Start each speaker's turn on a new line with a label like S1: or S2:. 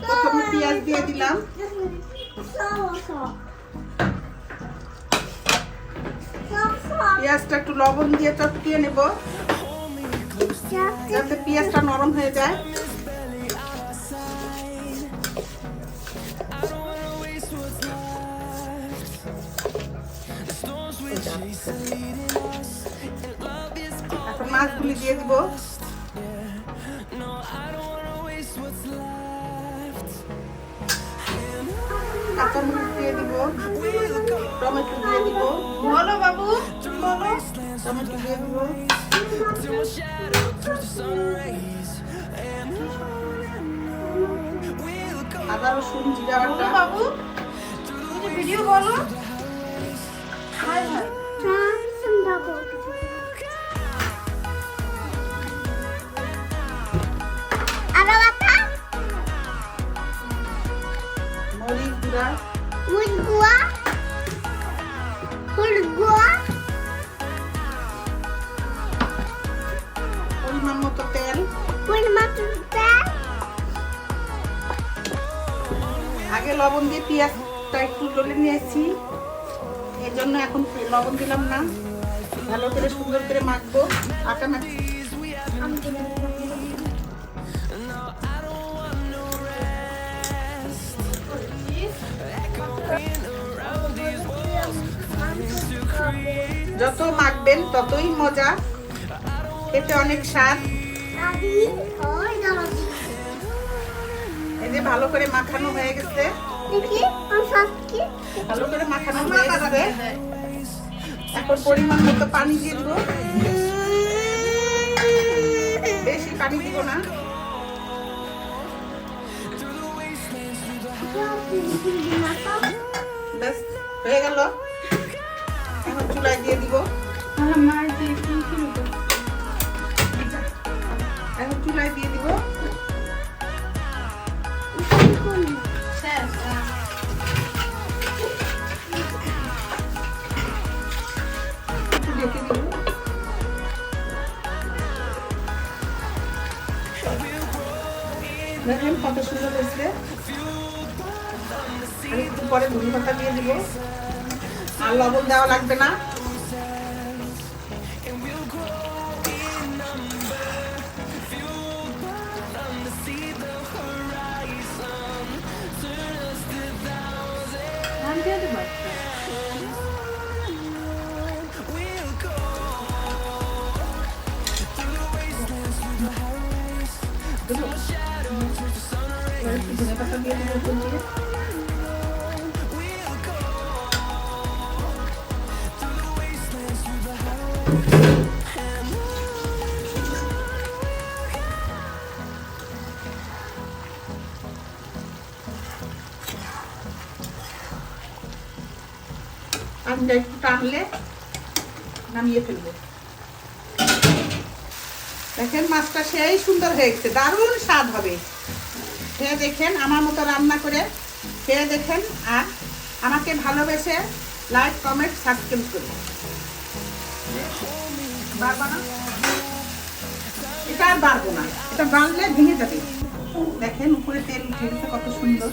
S1: প্রথমে পেঁয়াজ দিয়ে দিলাম, পেঁয়াজটা একটু লবণ দিয়ে চটকিয়ে নেব যাতে পেঁয়াজটা নরম হয়ে যায়। এখন মাছগুলি দিয়ে দিব, কাঁচামরিচ দিয়ে দিব, টমেটো দিয়ে দিব। বলো বাবু, বলো। টমেটো দিয়ে দিব, আদা রসুন জিরা বাটা। বাবু তুমি ভিডিও বলো। হাই হাই মরিচ গুঁড়া, পরিমাণ মতো তেল। আগে লবণ দিয়ে পেঁয়াজটা একটু ডলে নিয়েছি, এই জন্য এখন লবণ দিলাম না। ভালো করে সুন্দর করে মাখবো, আটা মাখছি। যত মাখবেন ততই মজা, খেতে অনেক স্বাদ। এই যে ভালো করে মাখানো হয়ে গেছে, ভালো করে মাখানো হয়ে গেছে। এখন পরিমাণ মতো পানি দিয়ে দিব, বেশি পানি দিব না। ব্যাস হয়ে গেল, এখন চুলায় দিয়ে দিব। এখন চুলায় দিয়ে দিব, ঢেকে দিব। দেখেন কত সুন্দর হয়েছে। একটু পরে ধনে পাতা দিয়ে দিব, আর লবণ দেওয়া লাগবে না। ধনে পাতা দিয়ে দিব উপর দিয়ে। পানিটা একটু টানলে নামিয়ে ফেলবো। দেখেন মাছটা সেই সুন্দর হয়ে গেছে, দারুণ স্বাদ হবে। খেয়ে দেখেন, আমার মতো রান্না করে খেয়ে দেখেন, আর আমাকে ভালোবেসে লাইক কমেন্ট সাবস্ক্রাইব করুন। বাড়বো না, এটা আর বাড়বো না, এটা বাড়লে ভেঙে যাবে। দেখেন উপরে তেল উঠে গেছে, কত সুন্দর।